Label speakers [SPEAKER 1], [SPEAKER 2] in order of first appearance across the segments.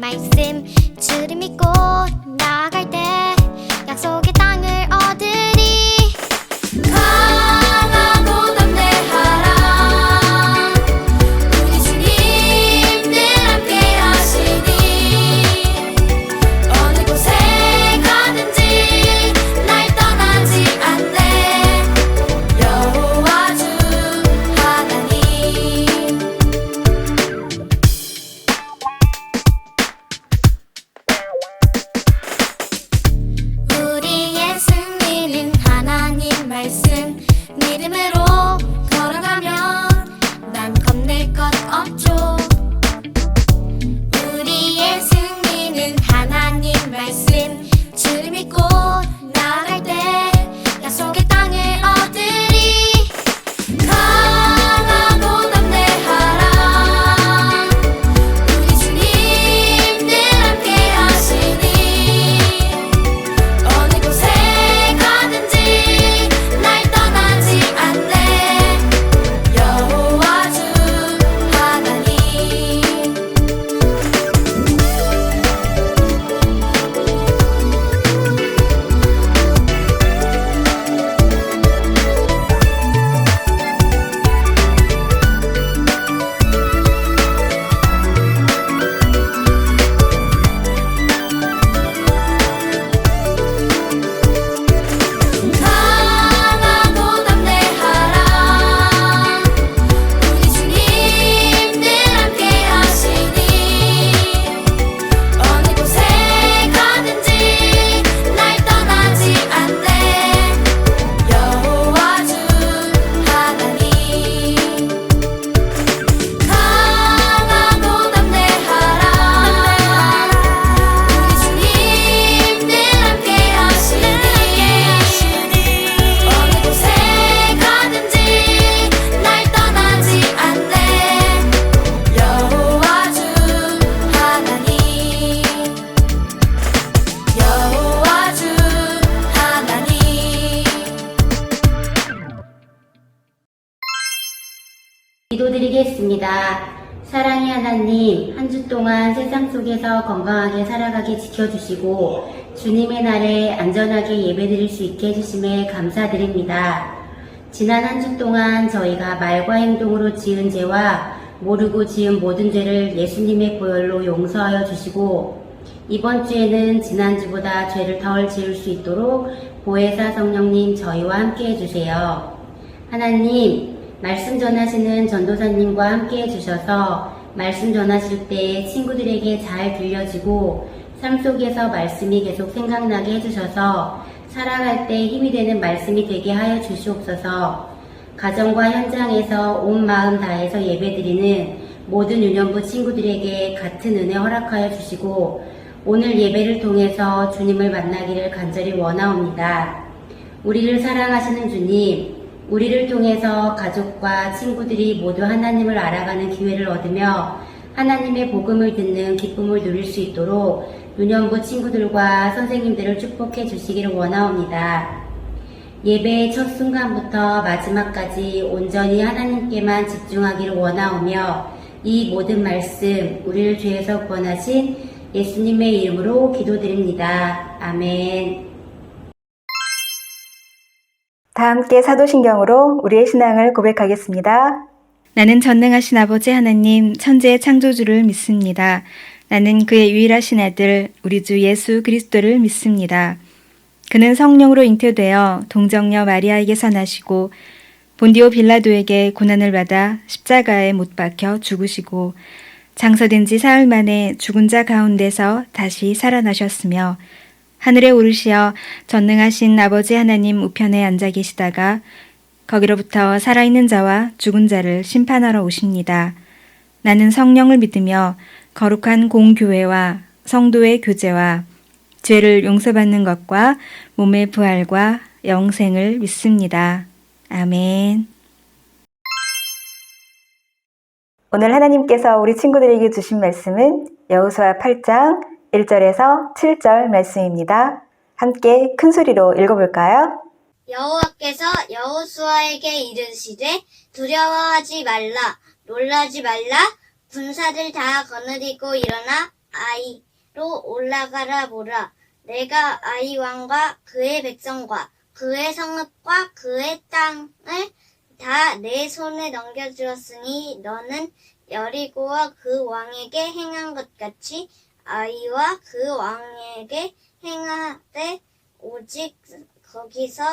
[SPEAKER 1] 말씀 주를 믿고 나아갈 때 약속의 땅을 얻으리. 강하고 담대하라. 우리 주님 늘 함께 하시니 어느 곳에 가든지 날 떠나지 않네. 여호와 주 하나님. 우리의 승리는 하나님 말씀 믿음으로 걸어가면 난 겁낼 것 없죠. 우리의 승리는 하나님 말씀 주를 믿고 나아갈 때 약속의 땅을 얻으리. 강하고 담대하라. 우리 주님 늘 함께 하시니 어느 곳에 가든지 날 떠나지 않네. 여호와 주 하나님. 강하고 담대하라. 우리 주님 늘 함께 하시니 어느 곳에 가든지 날 떠나지 않네. 여호와 주 하나님. 강하고 담대하라. 우리 주님 늘 함께 하시니 어느 곳에 가든지 날 떠나지 않네. 여호와 주 하나님. 여호와 주 하나님.
[SPEAKER 2] 기도드리겠습니다. 사랑의 하나님, 한 주 동안 세상 속에서 건강하게 살아가게 지켜주시고 주님의 날에 안전하게 예배드릴 수 있게 해주심에 감사드립니다. 지난 한 주 동안 저희가 말과 행동으로 지은 죄와 모르고 지은 모든 죄를 예수님의 보혈로 용서하여 주시고 이번 주에는 지난주보다 죄를 덜 지을 수 있도록 보혜사 성령님 저희와 함께 해주세요. 하나님, 말씀 전하시는 전도사님과 함께 해주셔서 말씀 전하실 때 친구들에게 잘 들려지고 삶 속에서 말씀이 계속 생각나게 해주셔서 살아갈 때 힘이 되는 말씀이 되게 하여 주시옵소서. 가정과 현장에서 온 마음 다해서 예배드리는 모든 유년부 친구들에게 같은 은혜 허락하여 주시고 오늘 예배를 통해서 주님을 만나기를 간절히 원하옵니다. 우리를 사랑하시는 주님, 우리를 통해서 가족과 친구들이 모두 하나님을 알아가는 기회를 얻으며 하나님의 복음을 듣는 기쁨을 누릴 수 있도록 유년부 친구들과 선생님들을 축복해 주시기를 원하옵니다. 예배의 첫 순간부터 마지막까지 온전히 하나님께만 집중하기를 원하오며 이 모든 말씀 우리를 죄에서 구원하신 예수님의 이름으로 기도드립니다. 아멘.
[SPEAKER 3] 다 함께 사도신경으로 우리의 신앙을 고백하겠습니다.
[SPEAKER 4] 나는 전능하신 아버지 하나님 천지의 창조주를 믿습니다. 나는 그의 유일하신 아들 우리 주 예수 그리스도를 믿습니다. 그는 성령으로 잉태되어 동정녀 마리아에게서 나시고 본디오 빌라도에게 고난을 받아 십자가에 못 박혀 죽으시고 장사된 지 사흘 만에 죽은 자 가운데서 다시 살아나셨으며 하늘에 오르시어 전능하신 아버지 하나님 우편에 앉아 계시다가 거기로부터 살아있는 자와 죽은 자를 심판하러 오십니다. 나는 성령을 믿으며 거룩한 공교회와 성도의 교제와 죄를 용서받는 것과 몸의 부활과 영생을 믿습니다. 아멘.
[SPEAKER 3] 오늘 하나님께서 우리 친구들에게 주신 말씀은 여호수아 8장 1절에서 7절 말씀입니다. 함께 큰 소리로 읽어볼까요?
[SPEAKER 1] 여호와께서 여호수아에게 이르시되 두려워하지 말라 놀라지 말라 군사들 다 거느리고 일어나
[SPEAKER 5] 아이로 올라가라 보라. 내가 아이 왕과 그의 백성과 그의 성읍과 그의 땅을 다 내 손에 넘겨주었으니 너는 여리고와 그 왕에게 행한 것 같이 아이와 그 왕에게 행하되 오직 거기서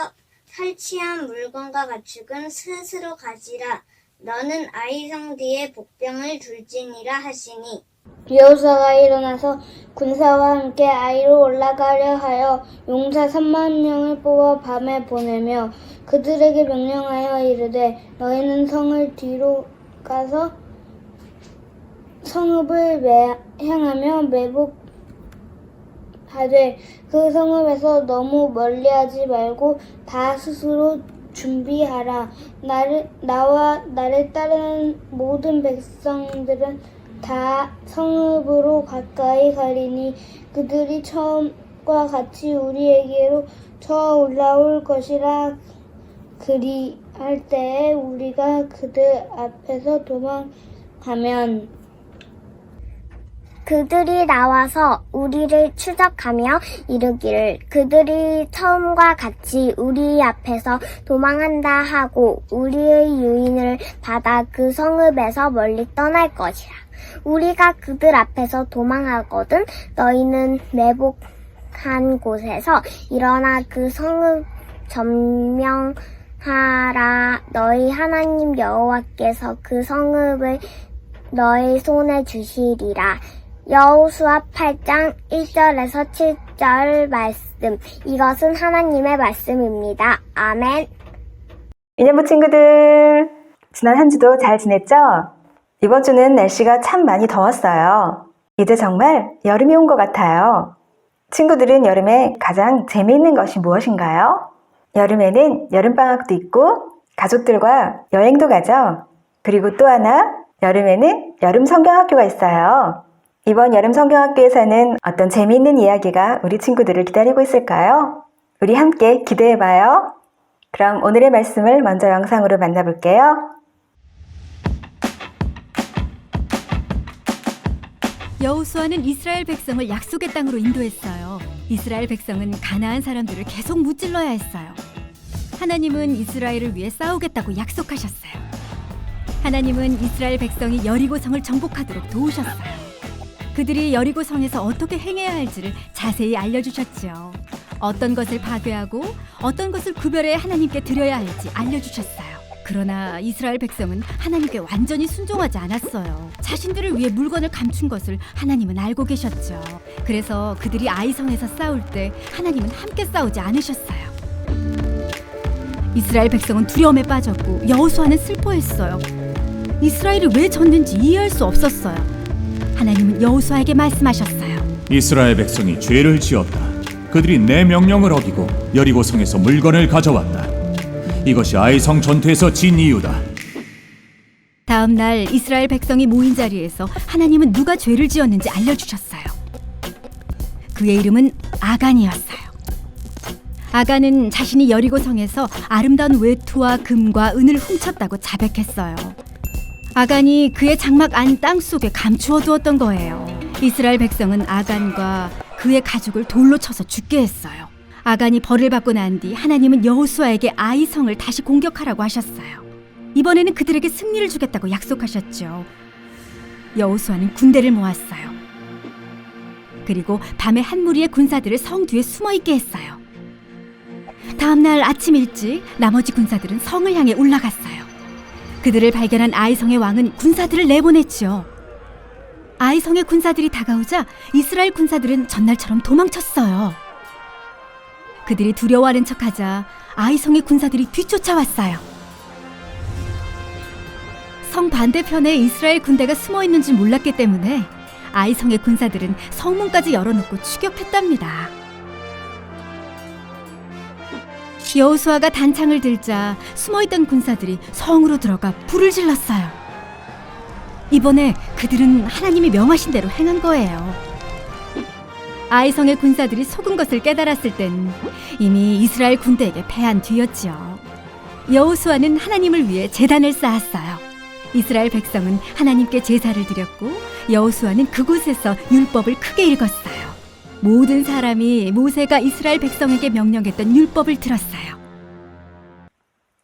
[SPEAKER 5] 탈취한 물건과 가축은 스스로 가지라. 너는 아이 성 뒤에 복병을 둘지니라 하시니
[SPEAKER 6] 여호수아가 일어나서 군사와 함께 아이로 올라가려 하여 용사 3만 명을 뽑아 밤에 보내며 그들에게 명령하여 이르되 너희는 성을 뒤로 가서 성읍을 향하며 매복하되 그 성읍에서 너무 멀리하지 말고 다 스스로 준비하라. 나와 나를 따르는 모든 백성들은 다 성읍으로 가까이 가리니 그들이 처음과 같이 우리에게로 쳐 올라올 것이라. 그리할 때에 우리가 그들 앞에서 도망가면
[SPEAKER 5] 그들이 나와서 우리를 추적하며 이르기를 그들이 처음과 같이 우리 앞에서 도망한다 하고 우리의 유인을 받아 그 성읍에서 멀리 떠날 것이라. 우리가 그들 앞에서 도망하거든 너희는 매복한 곳에서 일어나 그 성읍 점령하라. 너희 하나님 여호와께서 그 성읍을 너희 손에 주시리라. 여호수아 8장 1절에서 7절 말씀. 이것은 하나님의 말씀입니다. 아멘.
[SPEAKER 3] 이년부 친구들, 지난 한 주도 잘 지냈죠? 이번 주는 날씨가 참 많이 더웠어요. 이제 정말 여름이 온 것 같아요. 친구들은 여름에 가장 재미있는 것이 무엇인가요? 여름에는 여름방학도 있고 가족들과 여행도 가죠. 그리고 또 하나, 여름에는 여름 성경학교가 있어요. 이번 여름 성경학교에서는 어떤 재미있는 이야기가 우리 친구들을 기다리고 있을까요? 우리 함께 기대해봐요. 그럼 오늘의 말씀을 먼저 영상으로 만나볼게요.
[SPEAKER 7] 여호수아는 이스라엘 백성을 약속의 땅으로 인도했어요. 이스라엘 백성은 가나안 사람들을 계속 무찔러야 했어요. 하나님은 이스라엘을 위해 싸우겠다고 약속하셨어요. 하나님은 이스라엘 백성이 여리고성을 정복하도록 도우셨어요. 그들이 여리고성에서 어떻게 행해야 할지를 자세히 알려주셨죠. 어떤 것을 파괴하고 어떤 것을 구별해 하나님께 드려야 할지 알려주셨어요. 그러나 이스라엘 백성은 하나님께 완전히 순종하지 않았어요. 자신들을 위해 물건을 감춘 것을 하나님은 알고 계셨죠. 그래서 그들이 아이성에서 싸울 때 하나님은 함께 싸우지 않으셨어요. 이스라엘 백성은 두려움에 빠졌고 여호수아는 슬퍼했어요. 이스라엘이 왜 졌는지 이해할 수 없었어요. 하나님은 여호수아에게 말씀하셨어요.
[SPEAKER 8] 이스라엘 백성이 죄를 지었다. 그들이 내 명령을 어기고 여리고성에서 물건을 가져왔다. 이것이 아이성 전투에서 진 이유다.
[SPEAKER 7] 다음 날 이스라엘 백성이 모인 자리에서 하나님은 누가 죄를 지었는지 알려주셨어요. 그의 이름은 아간이었어요. 아간은 자신이 여리고성에서 아름다운 외투와 금과 은을 훔쳤다고 자백했어요. 아간이 그의 장막 안 땅속에 감추어 두었던 거예요. 이스라엘 백성은 아간과 그의 가족을 돌로 쳐서 죽게 했어요. 아간이 벌을 받고 난 뒤 하나님은 여호수아에게 아이성을 다시 공격하라고 하셨어요. 이번에는 그들에게 승리를 주겠다고 약속하셨죠. 여호수아는 군대를 모았어요. 그리고 밤에 한 무리의 군사들을 성 뒤에 숨어있게 했어요. 다음 날 아침 일찍 나머지 군사들은 성을 향해 올라갔어요. 그들을 발견한 아이성의 왕은 군사들을 내보냈죠. 아이성의 군사들이 다가오자 이스라엘 군사들은 전날처럼 도망쳤어요. 그들이 두려워하는 척하자 아이성의 군사들이 뒤쫓아왔어요. 성 반대편에 이스라엘 군대가 숨어있는지 몰랐기 때문에 아이성의 군사들은 성문까지 열어놓고 추격했답니다. 여호수아가 단창을 들자 숨어있던 군사들이 성으로 들어가 불을 질렀어요. 이번에 그들은 하나님이 명하신 대로 행한 거예요. 아이성의 군사들이 속은 것을 깨달았을 땐 이미 이스라엘 군대에게 패한 뒤였지요. 여호수아는 하나님을 위해 제단을 쌓았어요. 이스라엘 백성은 하나님께 제사를 드렸고 여호수아는 그곳에서 율법을 크게 읽었어요. 모든 사람이 모세가 이스라엘 백성에게 명령했던 율법을 들었어요.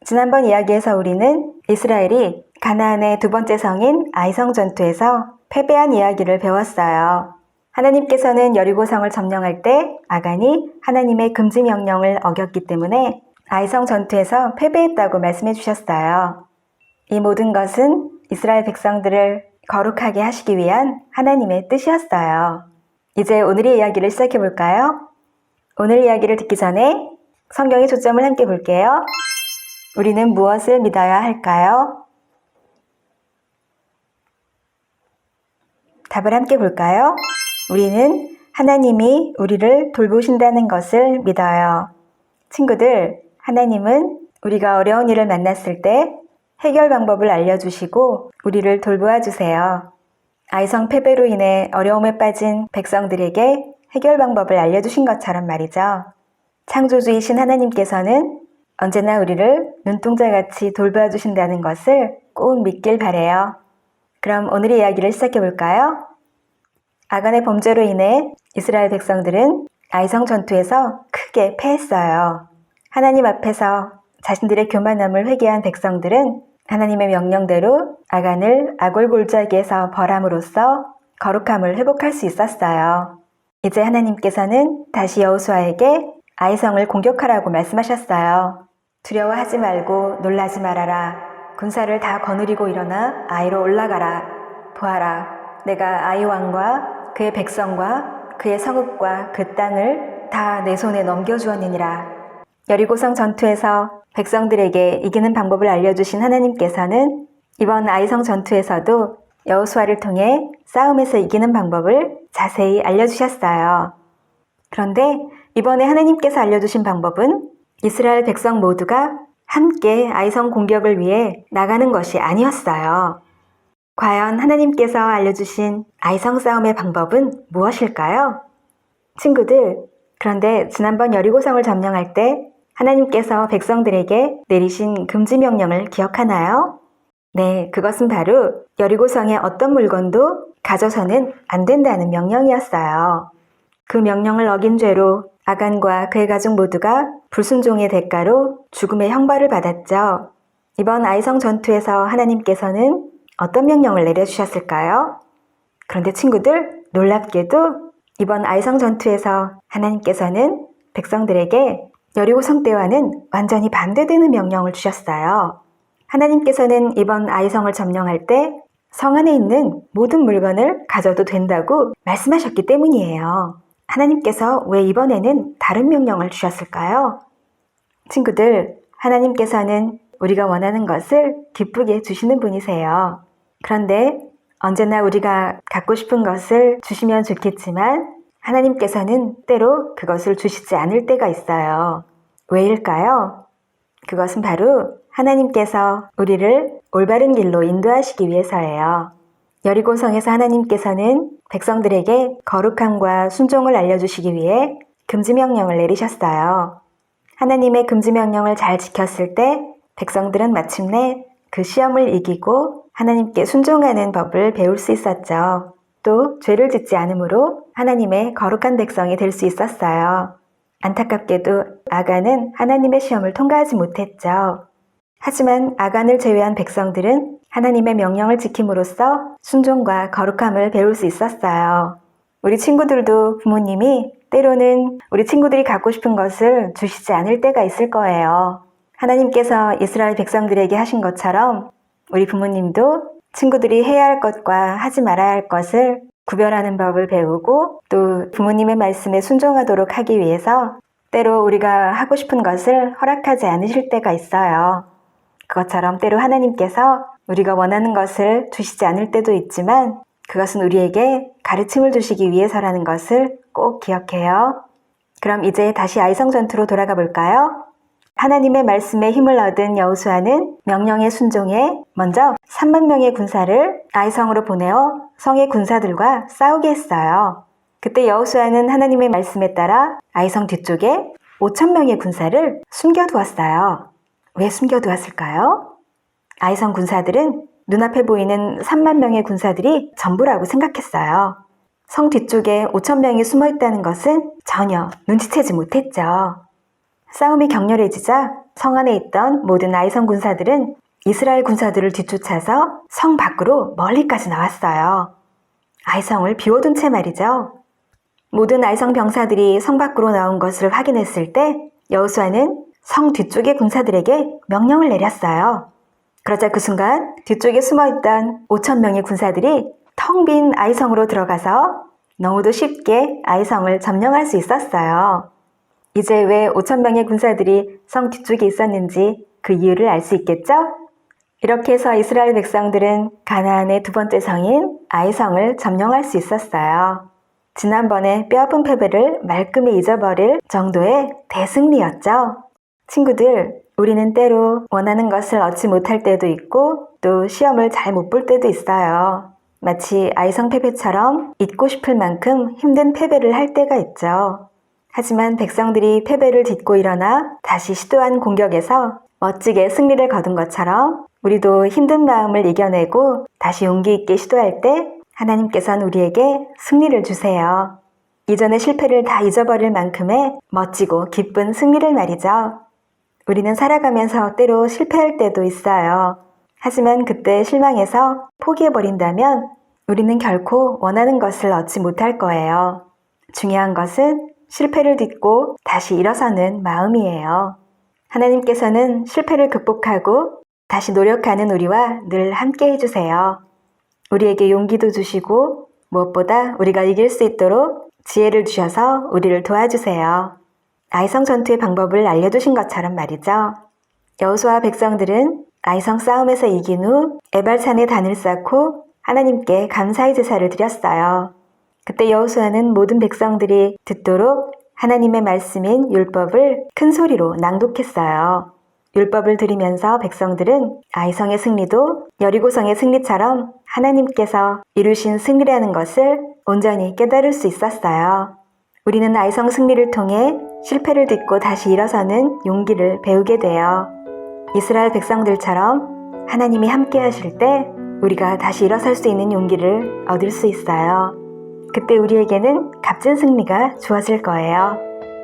[SPEAKER 3] 지난번 이야기에서 우리는 이스라엘이 가나안의 두 번째 성인 아이성 전투에서 패배한 이야기를 배웠어요. 하나님께서는 여리고성을 점령할 때 아간이 하나님의 금지 명령을 어겼기 때문에 아이성 전투에서 패배했다고 말씀해 주셨어요. 이 모든 것은 이스라엘 백성들을 거룩하게 하시기 위한 하나님의 뜻이었어요. 이제 오늘의 이야기를 시작해 볼까요? 오늘 이야기를 듣기 전에 성경의 초점을 함께 볼게요. 우리는 무엇을 믿어야 할까요? 답을 함께 볼까요? 우리는 하나님이 우리를 돌보신다는 것을 믿어요. 친구들, 하나님은 우리가 어려운 일을 만났을 때 해결 방법을 알려주시고 우리를 돌보아 주세요. 아이성 패배로 인해 어려움에 빠진 백성들에게 해결 방법을 알려주신 것처럼 말이죠. 창조주이신 하나님께서는 언제나 우리를 눈동자같이 돌보아 주신다는 것을 꼭 믿길 바래요. 그럼 오늘의 이야기를 시작해 볼까요? 아간의 범죄로 인해 이스라엘 백성들은 아이성 전투에서 크게 패했어요. 하나님 앞에서 자신들의 교만함을 회개한 백성들은 하나님의 명령대로 아간을 아골 골짜기에서 벌함으로써 거룩함을 회복할 수 있었어요. 이제 하나님께서는 다시 여호수아에게 아이성을 공격하라고 말씀하셨어요. 두려워하지 말고 놀라지 말아라. 군사를 다 거느리고 일어나 아이로 올라가라. 보아라, 내가 아이 왕과 그의 백성과 그의 성읍과 그 땅을 다 내 손에 넘겨주었느니라. 여리고성 전투에서 백성들에게 이기는 방법을 알려주신 하나님께서는 이번 아이성 전투에서도 여호수아를 통해 싸움에서 이기는 방법을 자세히 알려주셨어요. 그런데 이번에 하나님께서 알려주신 방법은 이스라엘 백성 모두가 함께 아이성 공격을 위해 나가는 것이 아니었어요. 과연 하나님께서 알려주신 아이성 싸움의 방법은 무엇일까요? 친구들, 그런데 지난번 여리고성을 점령할 때 하나님께서 백성들에게 내리신 금지 명령을 기억하나요? 네, 그것은 바로 여리고성의 어떤 물건도 가져서는 안 된다는 명령이었어요. 그 명령을 어긴 죄로 아간과 그의 가족 모두가 불순종의 대가로 죽음의 형벌을 받았죠. 이번 아이성 전투에서 하나님께서는 어떤 명령을 내려주셨을까요? 그런데 친구들, 놀랍게도 이번 아이성 전투에서 하나님께서는 백성들에게 여리고성 때와는 완전히 반대되는 명령을 주셨어요. 하나님께서는 이번 아이성을 점령할 때 성 안에 있는 모든 물건을 가져도 된다고 말씀하셨기 때문이에요. 하나님께서 왜 이번에는 다른 명령을 주셨을까요? 친구들, 하나님께서는 우리가 원하는 것을 기쁘게 주시는 분이세요. 그런데 언제나 우리가 갖고 싶은 것을 주시면 좋겠지만 하나님께서는 때로 그것을 주시지 않을 때가 있어요. 왜일까요? 그것은 바로 하나님께서 우리를 올바른 길로 인도하시기 위해서예요. 여리고성에서 하나님께서는 백성들에게 거룩함과 순종을 알려주시기 위해 금지명령을 내리셨어요. 하나님의 금지명령을 잘 지켰을 때 백성들은 마침내 그 시험을 이기고 하나님께 순종하는 법을 배울 수 있었죠. 또 죄를 짓지 않으므로 하나님의 거룩한 백성이 될 수 있었어요. 안타깝게도 아간은 하나님의 시험을 통과하지 못했죠. 하지만 아간을 제외한 백성들은 하나님의 명령을 지킴으로써 순종과 거룩함을 배울 수 있었어요. 우리 친구들도 부모님이 때로는 우리 친구들이 갖고 싶은 것을 주시지 않을 때가 있을 거예요. 하나님께서 이스라엘 백성들에게 하신 것처럼 우리 부모님도 친구들이 해야 할 것과 하지 말아야 할 것을 구별하는 법을 배우고 또 부모님의 말씀에 순종하도록 하기 위해서 때로 우리가 하고 싶은 것을 허락하지 않으실 때가 있어요. 그것처럼 때로 하나님께서 우리가 원하는 것을 주시지 않을 때도 있지만 그것은 우리에게 가르침을 주시기 위해서라는 것을 꼭 기억해요. 그럼 이제 다시 아이성 전투로 돌아가 볼까요? 하나님의 말씀에 힘을 얻은 여호수아는 명령에 순종해 먼저 3만 명의 군사를 아이성으로 보내어 성의 군사들과 싸우게 했어요. 그때 여호수아는 하나님의 말씀에 따라 아이성 뒤쪽에 5천 명의 군사를 숨겨두었어요. 왜 숨겨두었을까요? 아이성 군사들은 눈앞에 보이는 3만 명의 군사들이 전부라고 생각했어요. 성 뒤쪽에 5천 명이 숨어 있다는 것은 전혀 눈치채지 못했죠. 싸움이 격렬해지자 성 안에 있던 모든 아이성 군사들은 이스라엘 군사들을 뒤쫓아서 성 밖으로 멀리까지 나왔어요. 아이성을 비워둔 채 말이죠. 모든 아이성 병사들이 성 밖으로 나온 것을 확인했을 때 여호수아는 성 뒤쪽의 군사들에게 명령을 내렸어요. 그러자 그 순간 뒤쪽에 숨어있던 5천 명의 군사들이 텅 빈 아이성으로 들어가서 너무도 쉽게 아이성을 점령할 수 있었어요. 이제 왜 5천 명의 군사들이 성 뒤쪽에 있었는지 그 이유를 알 수 있겠죠? 이렇게 해서 이스라엘 백성들은 가나안의 두 번째 성인 아이성을 점령할 수 있었어요. 지난번에 뼈아픈 패배를 말끔히 잊어버릴 정도의 대승리였죠. 친구들, 우리는 때로 원하는 것을 얻지 못할 때도 있고 또 시험을 잘 못 볼 때도 있어요. 마치 아이성 패배처럼 잊고 싶을 만큼 힘든 패배를 할 때가 있죠. 하지만 백성들이 패배를 딛고 일어나 다시 시도한 공격에서 멋지게 승리를 거둔 것처럼 우리도 힘든 마음을 이겨내고 다시 용기 있게 시도할 때 하나님께서는 우리에게 승리를 주세요. 이전의 실패를 다 잊어버릴 만큼의 멋지고 기쁜 승리를 말이죠. 우리는 살아가면서 때로 실패할 때도 있어요. 하지만 그때 실망해서 포기해버린다면 우리는 결코 원하는 것을 얻지 못할 거예요. 중요한 것은 실패를 딛고 다시 일어서는 마음이에요. 하나님께서는 실패를 극복하고 다시 노력하는 우리와 늘 함께 해주세요. 우리에게 용기도 주시고 무엇보다 우리가 이길 수 있도록 지혜를 주셔서 우리를 도와주세요. 아이성 전투의 방법을 알려주신 것처럼 말이죠. 여호수아와 백성들은 아이성 싸움에서 이긴 후 에발산에 단을 쌓고 하나님께 감사의 제사를 드렸어요. 그때 여호수아는 모든 백성들이 듣도록 하나님의 말씀인 율법을 큰 소리로 낭독했어요. 율법을 들으면서 백성들은 아이성의 승리도 여리고성의 승리처럼 하나님께서 이루신 승리라는 것을 온전히 깨달을 수 있었어요. 우리는 아이성 승리를 통해 실패를 딛고 다시 일어서는 용기를 배우게 돼요. 이스라엘 백성들처럼 하나님이 함께 하실 때 우리가 다시 일어설 수 있는 용기를 얻을 수 있어요. 그때 우리에게는 값진 승리가 주어질 거예요.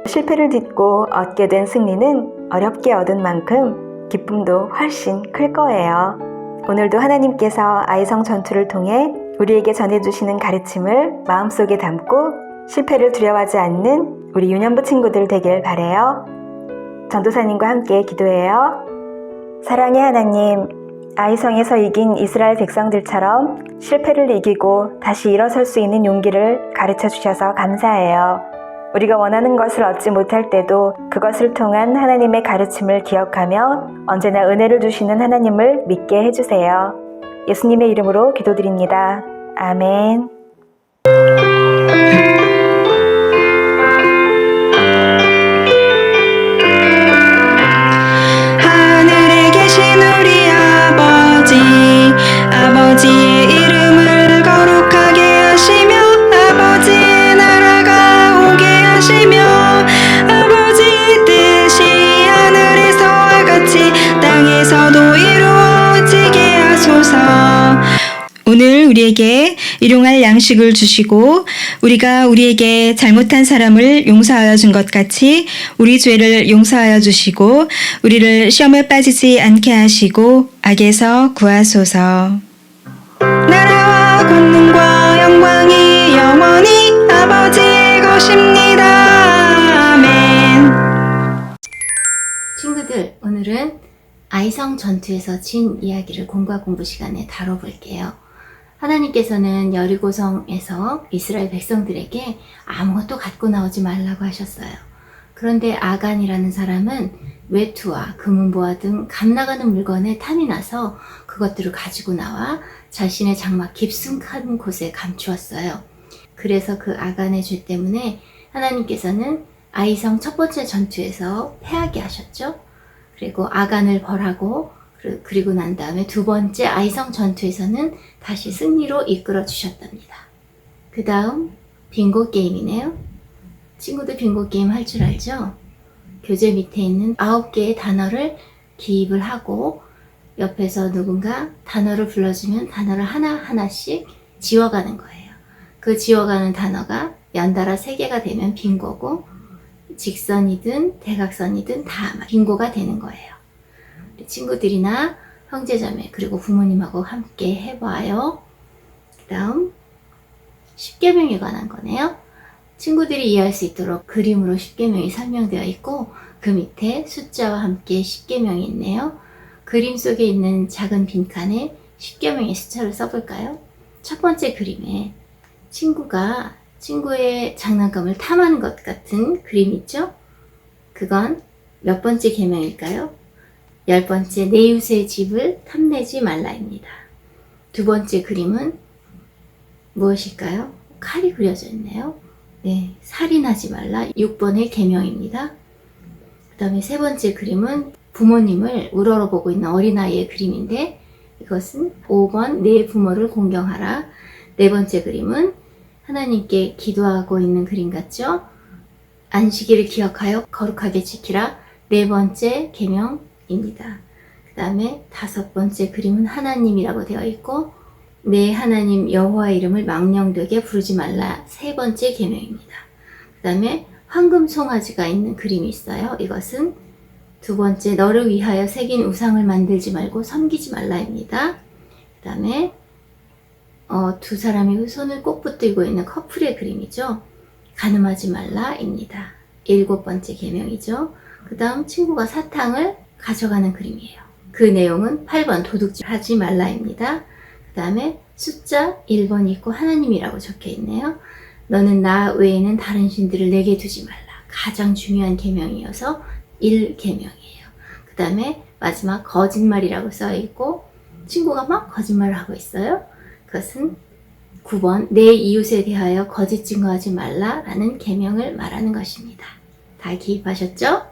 [SPEAKER 3] 실패를 딛고 얻게 된 승리는 어렵게 얻은 만큼 기쁨도 훨씬 클 거예요. 오늘도 하나님께서 아이성 전투를 통해 우리에게 전해주시는 가르침을 마음속에 담고 실패를 두려워하지 않는 우리 유년부 친구들 되길 바라요. 전도사님과 함께 기도해요. 사랑의 하나님, 아이성에서 이긴 이스라엘 백성들처럼 실패를 이기고 다시 일어설 수 있는 용기를 가르쳐 주셔서 감사해요. 우리가 원하는 것을 얻지 못할 때도 그것을 통한 하나님의 가르침을 기억하며 언제나 은혜를 주시는 하나님을 믿게 해주세요. 예수님의 이름으로 기도드립니다. 아멘.
[SPEAKER 4] 하늘에 계신 우리 아버지의 이름을 거룩하게 하시며 아버지의 나라가 오게 하시며 아버지의 뜻이 하늘에서와 같이 땅에서도 이루어지게 하소서. 오늘 우리에게 일용할 양식을 주시고 우리가 우리에게 잘못한 사람을 용서하여 준 것 같이 우리 죄를 용서하여 주시고 우리를 시험에 빠지지 않게 하시고 악에서 구하소서. 나라와 권능과 영광이 영원히 아버지의 것입니다. 아멘.
[SPEAKER 2] 친구들, 오늘은 아이성 전투에서 진 이야기를 공과 공부 시간에 다뤄볼게요. 하나님께서는 여리고성에서 이스라엘 백성들에게 아무것도 갖고 나오지 말라고 하셨어요. 그런데 아간이라는 사람은 외투와 금은보화 등 값나가는 물건에 탐이 나서 그것들을 가지고 나와 자신의 장막 깊숙한 곳에 감추었어요. 그래서 그 아간의 죄 때문에 하나님께서는 아이성 첫 번째 전투에서 패하게 하셨죠. 그리고 아간을 벌하고 그리고 난 다음에 두 번째 아이성 전투에서는 다시 승리로 이끌어 주셨답니다. 그 다음 빙고 게임이네요. 친구들 빙고 게임 할 줄 알죠? 교재 밑에 있는 9개의 단어를 기입을 하고 옆에서 누군가 단어를 불러주면 단어를 하나하나씩 지워가는 거예요. 그 지워가는 단어가 연달아 3개가 되면 빙고고, 직선이든 대각선이든 다 빙고가 되는 거예요. 친구들이나 형제자매 그리고 부모님하고 함께 해봐요. 그 다음 10계명에 관한 거네요. 친구들이 이해할 수 있도록 그림으로 10계명이 설명되어 있고, 그 밑에 숫자와 함께 10계명이 있네요. 그림 속에 있는 작은 빈칸에 10계명의 숫자를 써볼까요? 첫 번째 그림에 친구가 친구의 장난감을 탐하는 것 같은 그림 있죠? 그건 몇 번째 계명일까요? 10번째, 내 이웃의 집을 탐내지 말라입니다. 두 번째 그림은 무엇일까요? 칼이 그려져 있네요. 네, 살인하지 말라 6번의 계명입니다. 그 다음에 세 번째 그림은 부모님을 우러러보고 있는 어린아이의 그림인데, 이것은 5번 내 부모를 공경하라. 네 번째 그림은 하나님께 기도하고 있는 그림 같죠? 안식일을 기억하여 거룩하게 지키라. 네 번째 계명입니다. 그 다음에 5번째 그림은 하나님이라고 되어 있고, 내 하나님 여호와의 이름을 망령되게 부르지 말라. 3번째 계명입니다. 그 다음에 황금 송아지가 있는 그림이 있어요. 이것은 2번째, 너를 위하여 새긴 우상을 만들지 말고 섬기지 말라입니다. 그 다음에 두 사람이 손을 꼭 붙들고 있는 커플의 그림이죠. 간음하지 말라입니다. 7번째 계명이죠. 그 다음 친구가 사탕을 가져가는 그림이에요. 그 내용은 8번 도둑질 하지 말라입니다. 그 다음에 숫자 1번 있고 하나님이라고 적혀 있네요. 너는 나 외에는 다른 신들을 내게 두지 말라. 가장 중요한 계명이어서 1계명이에요. 그 다음에 마지막 거짓말이라고 써 있고, 친구가 막 거짓말을 하고 있어요. 그것은 9번 내 이웃에 대하여 거짓 증거하지 말라라는 계명을 말하는 것입니다. 다 기입하셨죠?